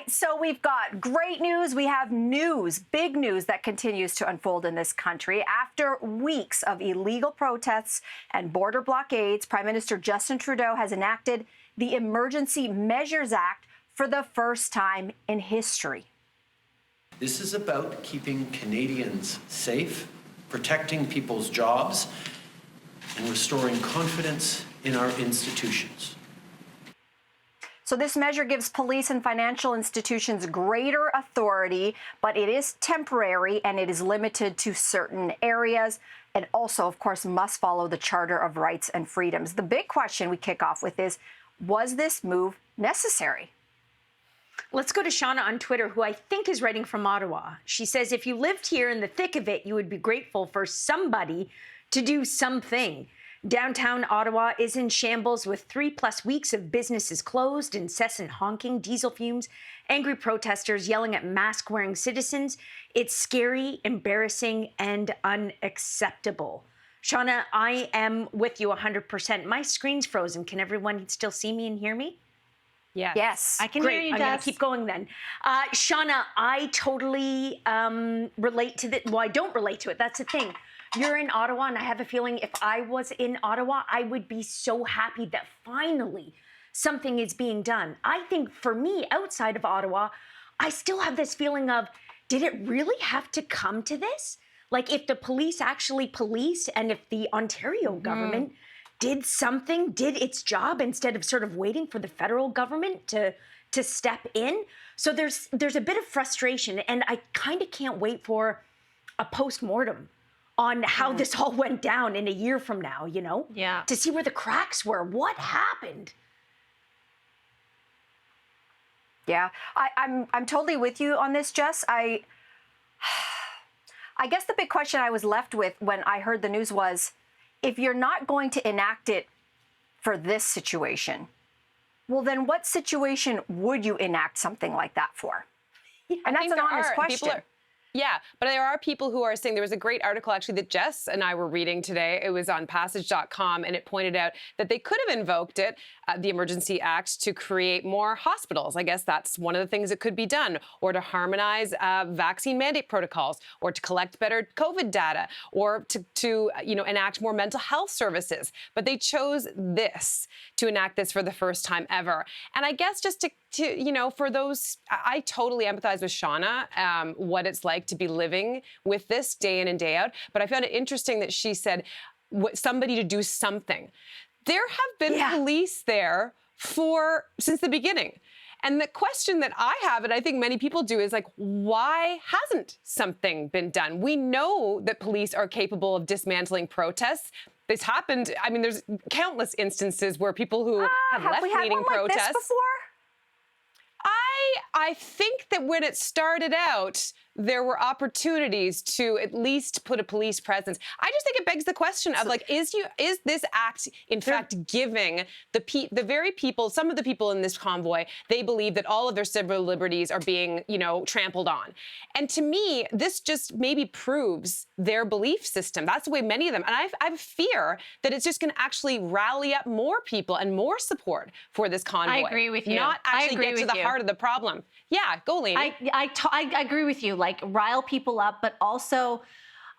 right, so we've got great news. We have news, big news that continues to unfold in this country. After weeks of illegal protests and border blockades, Prime Minister Justin Trudeau has enacted the Emergency Measures Act for the first time in history. This is about keeping Canadians safe, protecting people's jobs, and restoring confidence in our institutions. So this measure gives police and financial institutions greater authority, but it is temporary and it is limited to certain areas. And also, of course, must follow the Charter of Rights and Freedoms. The big question we kick off with is, was this move necessary? Let's go to Shauna on Twitter, who I think is writing from Ottawa. She says, if you lived here in the thick of it, you would be grateful for somebody to do something. Downtown Ottawa is in shambles with 3+ weeks of businesses closed, incessant honking, diesel fumes, angry protesters yelling at mask-wearing citizens. It's scary, embarrassing, and unacceptable. Shauna, I am with you 100%. My screen's frozen. Can everyone still see me and hear me? Yes. I can Great. hear you, I'm going Jess. to keep going then. Shauna, I totally relate to that. Well, I don't relate to it. That's the thing. You're in Ottawa, and I have a feeling if I was in Ottawa, I would be so happy that finally something is being done. I think for me, outside of Ottawa, I still have this feeling of, did it really have to come to this? Like, if the police actually policed, and if the Ontario government did something, did its job, instead of sort of waiting for the federal government to step in. So there's a bit of frustration, and I kind of can't wait for a post-mortem on how this all went down in a year from now, you know? Yeah. To see where the cracks were. What happened? Yeah, I'm totally with you on this, Jess. I guess the big question I was left with when I heard the news was, if you're not going to enact it for this situation, well, then what situation would you enact something like that for? And that's an honest question. Yeah, but there are people who are saying, there was a great article actually that Jess and I were reading today. It was on passage.com, and it pointed out that they could have invoked it, the Emergency Act, to create more hospitals. I guess that's one of the things that could be done, or to harmonize vaccine mandate protocols, or to collect better COVID data, or to enact more mental health services. But they chose this, to enact this for the first time ever. And I guess just to for those, I totally empathize with Shauna, what it's like to be living with this day in and day out. But I found it interesting that she said somebody to do something. There have been police there since the beginning. And the question that I have, and I think many people do, is like, why hasn't something been done? We know that police are capable of dismantling protests. This happened. I mean, there's countless instances where people who have left-leaning protests. Like this before? I think that when it started out, there were opportunities to at least put a police presence. I just think it begs the question of, like, is this act in fact giving the very people, some of the people in this convoy, they believe that all of their civil liberties are being, trampled on. And to me, this just maybe proves their belief system. That's the way many of them, and I have fear that it's just going to actually rally up more people and more support for this convoy. I agree with you. Not actually get to the heart of the problem. Yeah, go, Lainey. I agree with you. Like, rile people up, but also,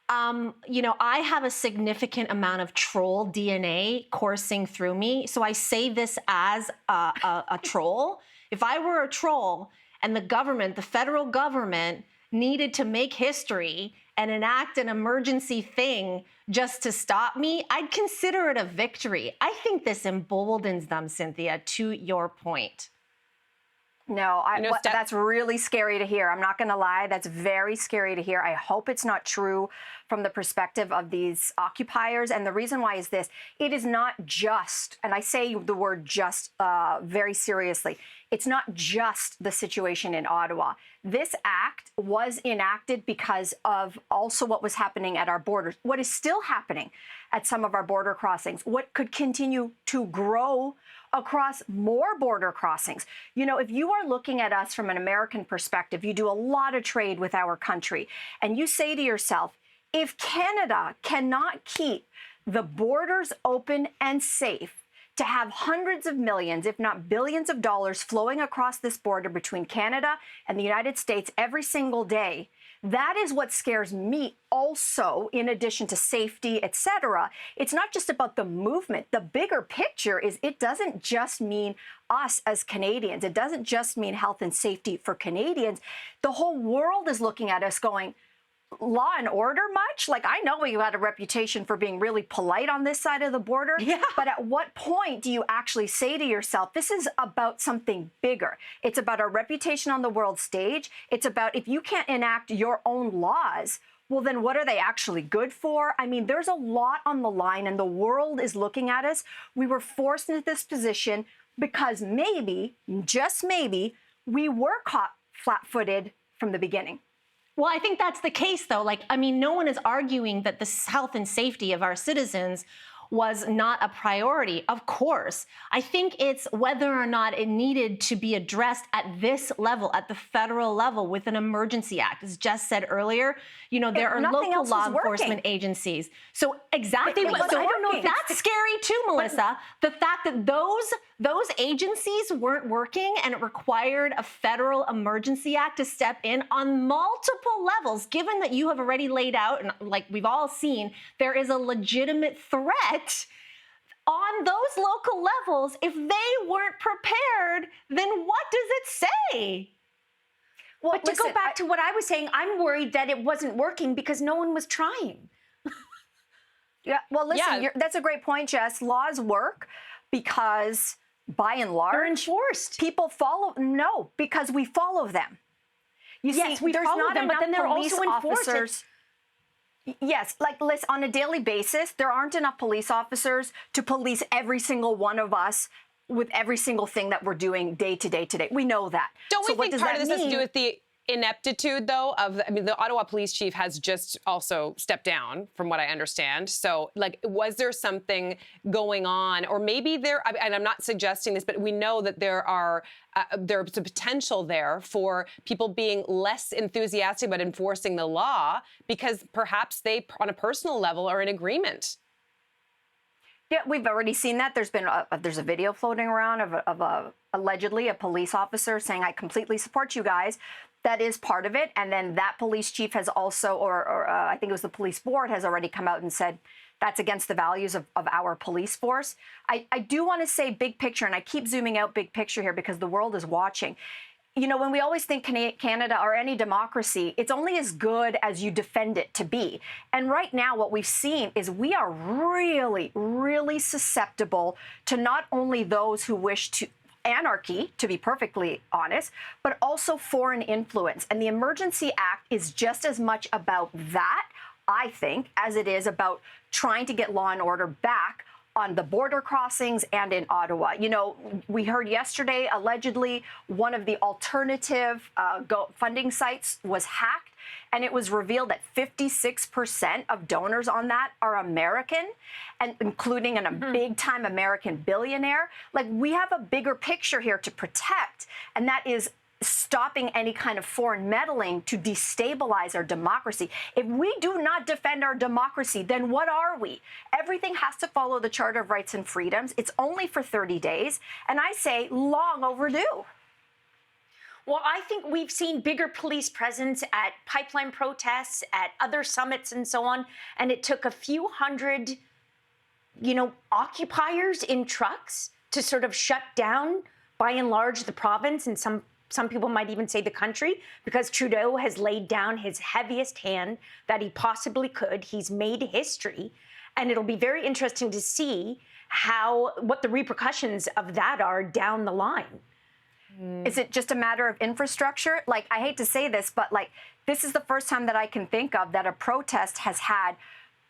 I have a significant amount of troll DNA coursing through me. So I say this as a troll. If I were a troll and the federal government, needed to make history and enact an emergency thing just to stop me, I'd consider it a victory. I think this emboldens them, Cynthia, to your point. No, that's really scary to hear. I'm not going to lie. That's very scary to hear. I hope it's not true from the perspective of these occupiers. And the reason why is this. It is not just, and I say the word just very seriously, it's not just the situation in Ottawa. This act was enacted because of also what was happening at our borders, what is still happening at some of our border crossings, what could continue to grow across more border crossings. If you are looking at us from an American perspective, you do a lot of trade with our country, and you say to yourself, if Canada cannot keep the borders open and safe, to have hundreds of millions, if not billions of dollars flowing across this border between Canada and the United States every single day. That is what scares me also, in addition to safety, etc. It's not just about the movement. The bigger picture is it doesn't just mean us as Canadians. It doesn't just mean health and safety for Canadians. The whole world is looking at us going, law and order much? Like, I know you had a reputation for being really polite on this side of the border, but at what point do you actually say to yourself, this is about something bigger? It's about our reputation on the world stage. It's about if you can't enact your own laws, well, then what are they actually good for? I mean, there's a lot on the line, and the world is looking at us. We were forced into this position because maybe, just maybe, we were caught flat-footed from the beginning. Well, I think that's the case, though. Like, I mean, no one is arguing that the health and safety of our citizens was not a priority. Of course. I think it's whether or not it needed to be addressed at this level, at the federal level, with an emergency act. As Jess said earlier, you know, there are local law enforcement agencies. So exactly. So I don't know if that's scary too, Melissa. The fact that those agencies weren't working and it required a federal emergency act to step in on multiple levels, given that you have already laid out, and like we've all seen, there is a legitimate threat on those local levels. If they weren't prepared, then what does it say? Well, but to go back to what I was saying, I'm worried that it wasn't working because no one was trying. Yeah, well, listen, that's a great point, Jess. Laws work because, by and large, they're enforced. People follow. No, because we follow them. You see, we there's follow not them, enough but then they're police also enforced. officers. Yes, like, listen, on a daily basis, there aren't enough police officers to police every single one of us with every single thing that we're doing day to day today. We know that. Don't we think part of this has to do mean? with the ineptitude, though, I mean, the Ottawa police chief has just also stepped down, from what I understand. So, like, was there something going on? Or maybe and I'm not suggesting this, but we know that there's a potential there for people being less enthusiastic about enforcing the law because perhaps they, on a personal level, are in agreement. Yeah, we've already seen that. There's a video floating around of allegedly a police officer saying, I completely support you guys. That is part of it. And then that police chief has also, or I think it was the police board, has already come out and said that's against the values of our police force. I do want to say big picture, and I keep zooming out big picture here because the world is watching. You know, when we always think Canada or any democracy, it's only as good as you defend it to be. And right now, what we've seen is we are really, really susceptible to not only those who wish to anarchy, to be perfectly honest, but also foreign influence. And the Emergency Act is just as much about that, I think, as it is about trying to get law and order back on the border crossings and in Ottawa. You know, we heard yesterday, allegedly, one of the alternative funding sites was hacked, and it was revealed that 56% of donors on that are American, and including a big-time American billionaire. Like, we have a bigger picture here to protect, and that is stopping any kind of foreign meddling to destabilize our democracy. If we do not defend our democracy, then what are we? Everything has to follow the Charter of Rights and Freedoms. It's only for 30 days, and I say long overdue. Well, I think we've seen bigger police presence at pipeline protests, at other summits and so on, and it took a few hundred, occupiers in trucks to sort of shut down, by and large, the province, and some people might even say the country, because Trudeau has laid down his heaviest hand that he possibly could. He's made history, and it'll be very interesting to see what the repercussions of that are down the line. Is it just a matter of infrastructure? Like, I hate to say this, but like, this is the first time that I can think of that a protest has had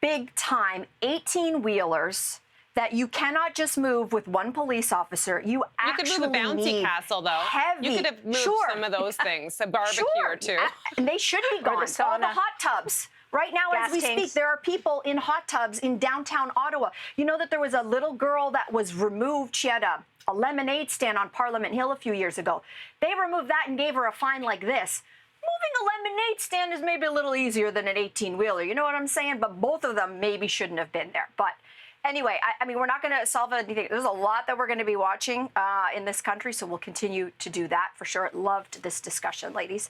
big time 18-wheelers that you cannot just move with one police officer. You actually could move a bouncy castle, though. Heavy. You could have moved some of those things, a barbecue or two. And they should be gone. All the hot tubs. Right now, as we speak, there are people in hot tubs in downtown Ottawa. You know that there was a little girl that was removed. She had a lemonade stand on Parliament Hill a few years ago. They removed that and gave her a fine like this. Moving a lemonade stand is maybe a little easier than an 18-wheeler. You know what I'm saying? But both of them maybe shouldn't have been there. But Anyway, I mean, we're not going to solve anything. There's a lot that we're going to be watching in this country, so we'll continue to do that for sure. Loved this discussion, ladies.